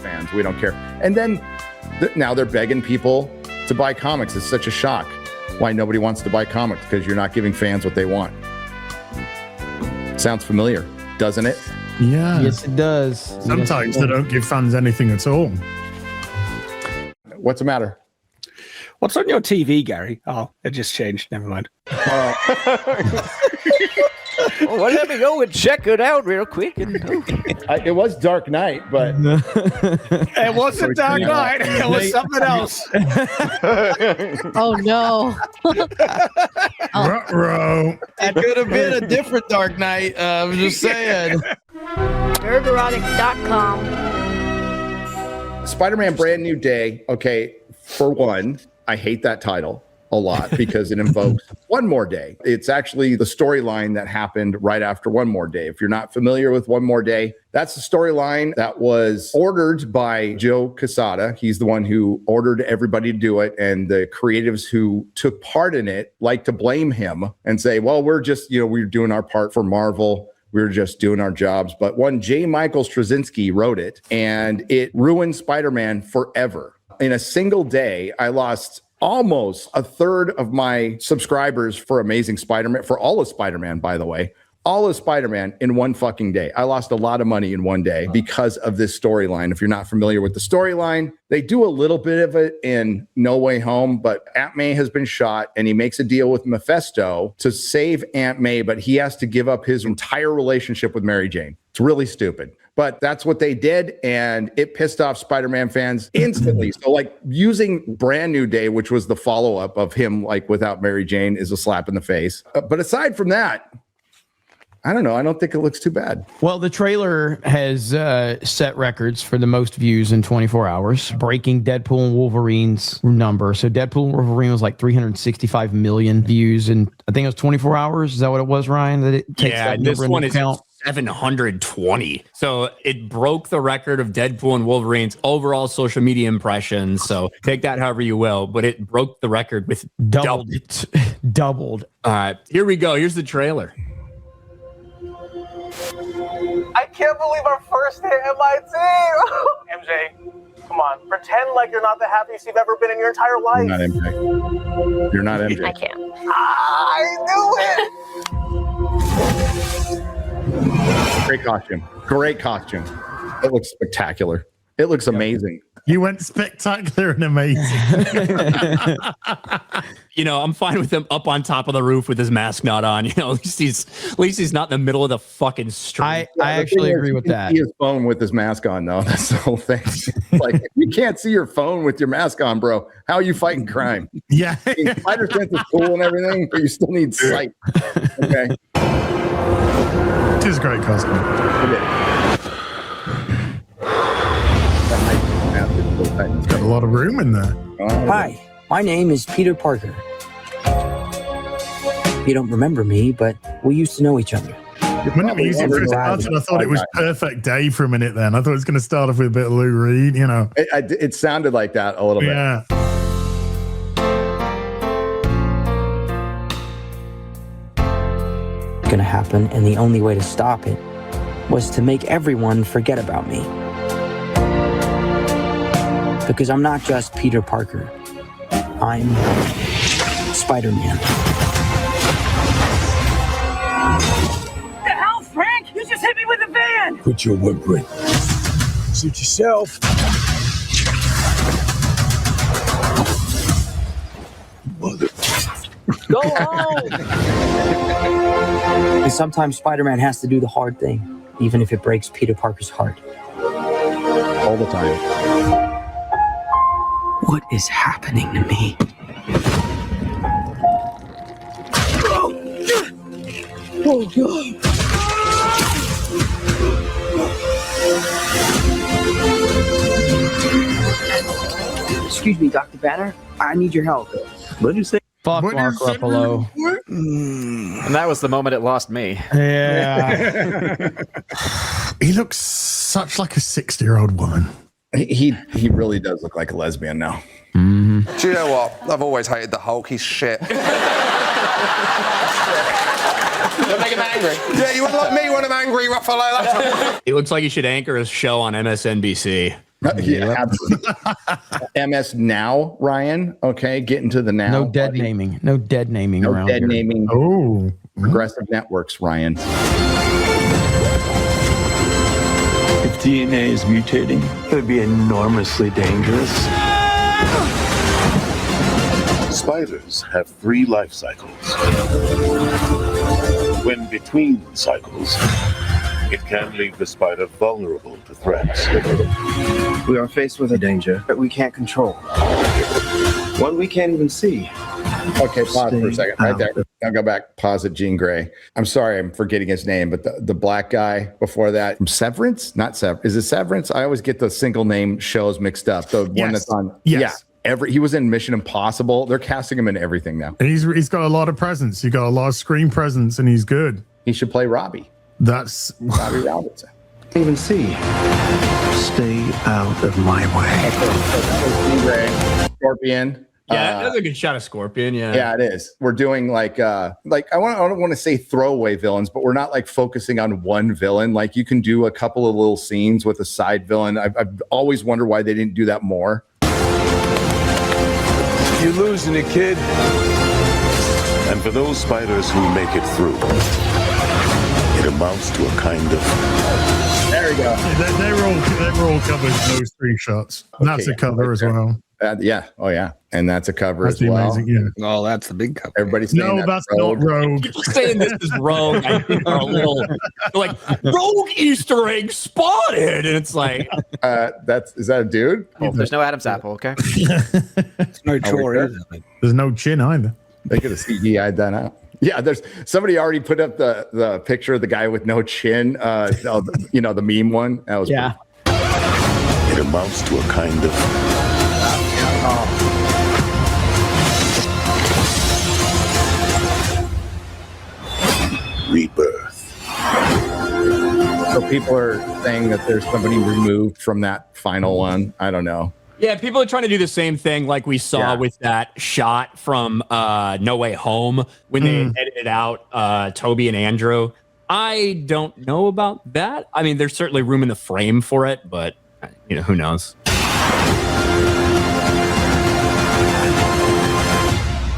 fans. We don't care. And then now they're begging people to buy comics. It's such a shock why nobody wants to buy comics, because you're not giving fans what they want. Sounds familiar, doesn't it? Yeah. Yes, it does. Sometimes they don't give fans anything at all. What's the matter? What's on your TV, Gary? Oh, it just changed. Never mind. Well, let me go and check it out real quick. It was Dark Knight, but It wasn't Dark Knight. It was something else. Oh no. Ruh-roh. That could have been a different Dark Knight. I'm just saying. Nerdrotic.com. Spider-Man Brand New Day. Okay, for one, I hate that title a lot because it invokes One More Day. It's actually the storyline that happened right after One More Day. If you're not familiar with One More Day, that's the storyline that was ordered by Joe Quesada. He's the one who ordered everybody to do it. And the creatives who took part in it like to blame him and say, well, we're just, we're doing our part for Marvel. We're just doing our jobs. But one J. Michael Straczynski wrote it, and it ruined Spider-Man forever. In a single day, I lost almost a third of my subscribers for Amazing Spider-Man, for all of Spider-Man, by the way, all of Spider-Man in one fucking day. I lost a lot of money in one day because of this storyline. If you're not familiar with the storyline, they do a little bit of it in No Way Home, but Aunt May has been shot and he makes a deal with Mephisto to save Aunt May, but he has to give up his entire relationship with Mary Jane. It's really stupid. But that's what they did, and it pissed off Spider-Man fans instantly. So, like, using Brand New Day, which was the follow-up of him, like, without Mary Jane, is a slap in the face. But aside from that, I don't know. I don't think it looks too bad. Well, the trailer has set records for the most views in 24 hours, breaking Deadpool and Wolverine's number. So Deadpool and Wolverine was like 365 million views, and I think it was 24 hours. Is that what it was, Ryan? That it takes that this number one into is account? 720. So it broke the record of Deadpool and Wolverine's overall social media impressions. So take that however you will, but it broke the record with Doubled it. Doubled. All right, here we go. Here's the trailer. I can't believe our first hit MIT. MJ, come on. Pretend like you're not the happiest you've ever been in your entire life. You're not MJ. You're not MJ. I can't. I knew it. Great costume. Great costume. It looks spectacular. It looks amazing. You went spectacular and amazing. I'm fine with him up on top of the roof with his mask not on. At least he's not in the middle of the fucking street. I actually agree with that. See his phone with his mask on, though. That's the whole thing. Like, if you can't see your phone with your mask on, bro, how are you fighting crime? Yeah. Spider sense is cool and everything, but you still need sight. Okay. It is a great costume. It is. It's got a lot of room in there. Hi, my name is Peter Parker. You don't remember me, but we used to know each other. When the music first started, I thought it was Perfect Day for a minute then. I thought it was going to start off with a bit of Lou Reed, It sounded like that a little bit. Yeah. Gonna happen, and the only way to stop it was to make everyone forget about me. Because I'm not just Peter Parker. I'm Spider-Man. The hell, Frank? You just hit me with a van. Quit your whimpering. Suit yourself. Mother. Go home. And sometimes Spider-Man has to do the hard thing, even if it breaks Peter Parker's heart. All the time. What is happening to me? Oh, God. Excuse me, Dr. Banner. I need your help. What did you say? Fuck Mark Ruffalo. And that was the moment it lost me. Yeah. He looks such like a 60-year-old woman. He really does look like a lesbian now. Mm-hmm. Do you know what? I've always hated the Hulk. He's shit. Don't make him angry. Yeah, you want like me when I'm angry, Ruffalo. It looks like he should anchor a show on MSNBC. Yeah, absolutely. MS Now, Ryan. Okay, get into the now. No dead naming. No dead naming No around dead here. naming. Oh, Progressive networks, Ryan. If DNA is mutating, it would be enormously dangerous. Spiders have 3 life cycles. When between cycles, it can leave the spider vulnerable to threats. We are faced with a danger that we can't control. One we can't even see. Okay, pause for a second. Right there. I'll go back. Pause at Jean Grey. I'm sorry, I'm forgetting his name, but the black guy before that from Severance? Not Severance. Is it Severance? I always get the single name shows mixed up. The one that's on. Yes. Yeah. He was in Mission Impossible. They're casting him in everything now. And he's got a lot of presence. He got a lot of screen presence, and he's good. He should play Robbie. That's Robbie Robinson. Even see. Stay out of my way. Jean Grey, Scorpion. Yeah, that's a good shot of Scorpion. Yeah, yeah, it is. We're doing like I don't want to say throwaway villains, but we're not like focusing on one villain. Like you can do a couple of little scenes with a side villain. I've always wondered why they didn't do that more. You're losing it, kid. And for those spiders who make it through, it amounts to a kind of... There we go. They were all covered in those 3 shots. And that's a cover as well. Yeah. Oh, yeah. And that's a cover That's as well. amazing. Yeah. Oh, that's the big cover. Everybody's saying No, that's not Rogue. Saying this is Rogue, I think are a little like Rogue Easter egg spotted, and it's like is that a dude? Oh, there's no Adam's apple, okay? It's no chore either. There's no chin either. They could have CGI'd that out. Yeah, there's somebody already put up the picture of the guy with no chin. The meme one. That was Yeah. It amounts to a kind of... rebirth. So people are saying that there's somebody removed from that final one. I don't know. Yeah, people are trying to do the same thing like we saw with that shot from No Way Home when they edited out Toby and Andrew. I don't know about that. I mean, there's certainly room in the frame for it, but who knows?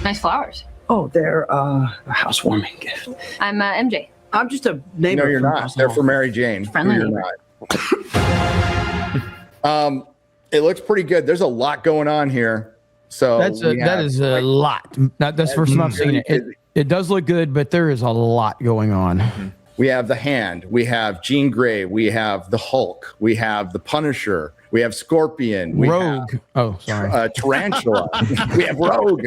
Nice flowers. Oh, they're a housewarming gift. I'm MJ. I'm just a neighbor. No, you're not. They're for Mary Jane. Friendly You're not. It looks pretty good. There's a lot going on here. So that is a lot. That's the first time I've seen it. It does look good, but there is a lot going on. We have the Hand. We have Jean Grey. We have the Hulk. We have the Punisher. We have Scorpion. We Rogue. Have, Tarantula. We have Rogue.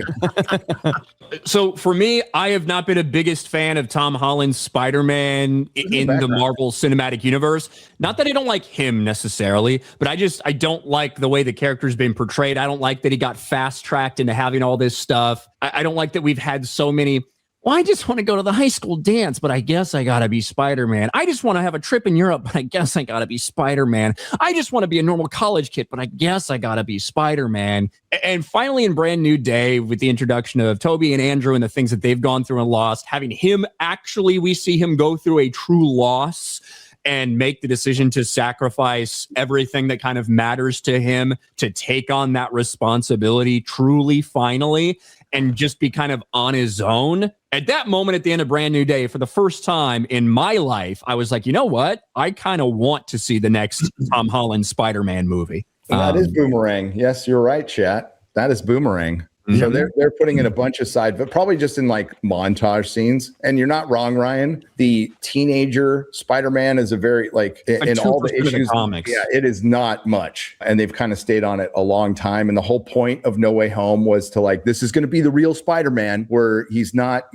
So for me, I have not been a biggest fan of Tom Holland's Spider-Man in the Marvel Cinematic Universe. Not that I don't like him necessarily, but I don't like the way the character's been portrayed. I don't like that he got fast-tracked into having all this stuff. I don't like that we've had so many... Well, I just want to go to the high school dance, but I guess I got to be Spider-Man. I just want to have a trip in Europe, but I guess I got to be Spider-Man. I just want to be a normal college kid, but I guess I got to be Spider-Man. And finally, in Brand New Day, with the introduction of Toby and Andrew and the things that they've gone through and lost, having him we see him go through a true loss and make the decision to sacrifice everything that kind of matters to him to take on that responsibility truly, finally, and just be kind of on his own. At that moment at the end of Brand New Day, for the first time in my life, I was like, you know what? I kind of want to see the next Tom Holland Spider-Man movie. That is Boomerang. Yes, you're right, chat. That is Boomerang. Mm-hmm. So they're putting in a bunch of but probably just in like montage scenes. And you're not wrong, Ryan. The teenager Spider-Man is a very in all the issues. The comics. Yeah, it is not much. And they've kind of stayed on it a long time. And the whole point of No Way Home was to this is going to be the real Spider-Man where he's not,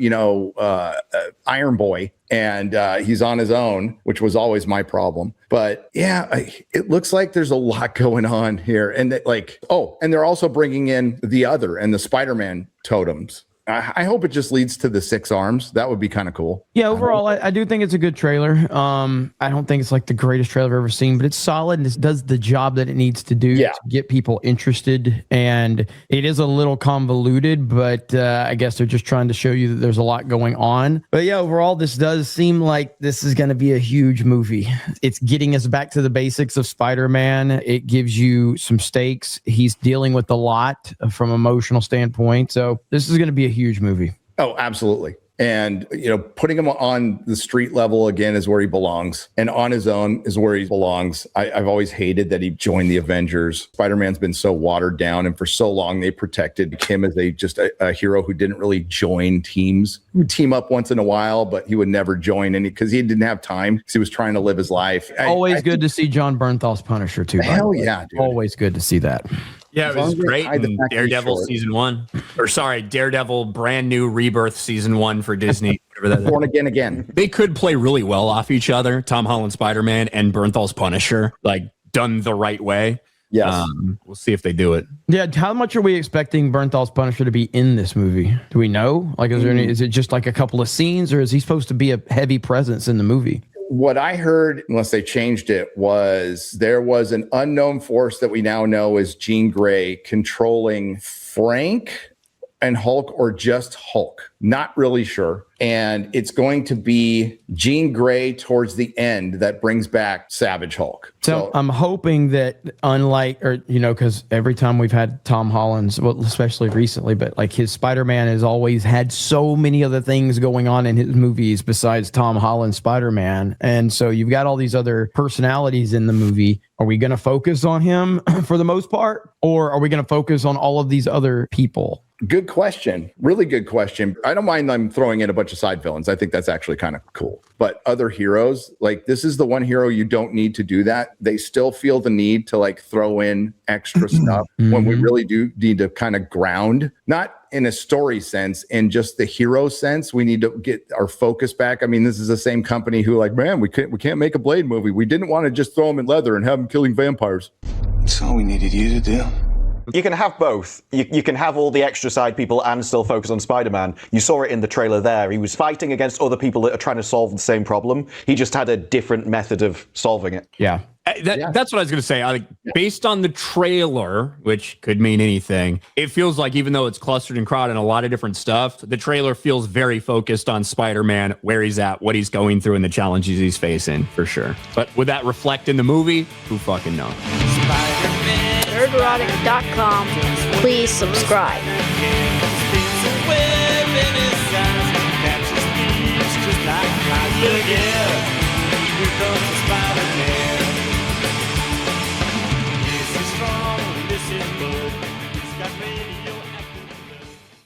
Iron Boy. And he's on his own, which was always my problem. But yeah, it looks like there's a lot going on here. And and they're also bringing in the Other and the Spider-Man totems. I hope it just leads to the 6 arms. That would be kind of cool. Yeah, overall, I do think it's a good trailer. I don't think it's like the greatest trailer I've ever seen, but it's solid and it does the job that it needs to do to get people interested. And it is a little convoluted, but I guess they're just trying to show you that there's a lot going on. But yeah, overall, this does seem like this is going to be a huge movie. It's getting us back to the basics of Spider-Man. It gives you some stakes. He's dealing with a lot from an emotional standpoint. So this is going to be a huge movie. Oh, absolutely. And, putting him on the street level again is where he belongs. And on his own is where he belongs. I've always hated that he joined the Avengers. Spider-Man's been so watered down. And for so long, they protected him as a hero who didn't really join teams. He would team up once in a while, but he would never join any because he didn't have time because he was trying to live his life. Always good to see John Bernthal's Punisher, too. Hell yeah, dude. Always good to see that. Yeah, it was great in Daredevil season 1. Or sorry, Daredevil brand new rebirth season 1 for Disney. Whatever that is. Born again. They could play really well off each other, Tom Holland Spider-Man and Bernthal's Punisher, like done the right way. Yes. We'll see if they do it. Yeah, how much are we expecting Bernthal's Punisher to be in this movie? Do we know? Like, is it just like a couple of scenes, or is he supposed to be a heavy presence in the movie? What I heard, unless they changed it, was there was an unknown force that we now know is Jean Grey controlling Frank and Hulk, or just Hulk. Not really sure. And it's going to be Jean Grey towards the end that brings back Savage Hulk. So I'm hoping that because every time we've had Tom Holland's, well, especially recently, but like his Spider-Man has always had so many other things going on in his movies besides Tom Holland's Spider-Man. And so you've got all these other personalities in the movie. Are we going to focus on him for the most part? Or are we going to focus on all of these other people? Good question. Really good question. I don't mind them throwing in a bunch of side villains. I think that's actually kind of cool. But other heroes, like this is the one hero you don't need to do that. They still feel the need to like throw in extra stuff when we really do need to kind of ground, not in a story sense, in just the hero sense. We need to get our focus back. I mean, this is the same company who like, man, we can't make a Blade movie. We didn't want to just throw him in leather and have him killing vampires. That's all we needed you to do. You can have both. You can have all the extra side people and still focus on Spider-Man. You saw it in the trailer there. He was fighting against other people that are trying to solve the same problem. He just had a different method of solving it. Yeah. That's what I was going to say. Based on the trailer, which could mean anything, it feels like even though it's clustered and crowded and a lot of different stuff, the trailer feels very focused on Spider-Man, where he's at, what he's going through, and the challenges he's facing, for sure. But would that reflect in the movie? Who fucking knows? Nerderotic.com. Please subscribe.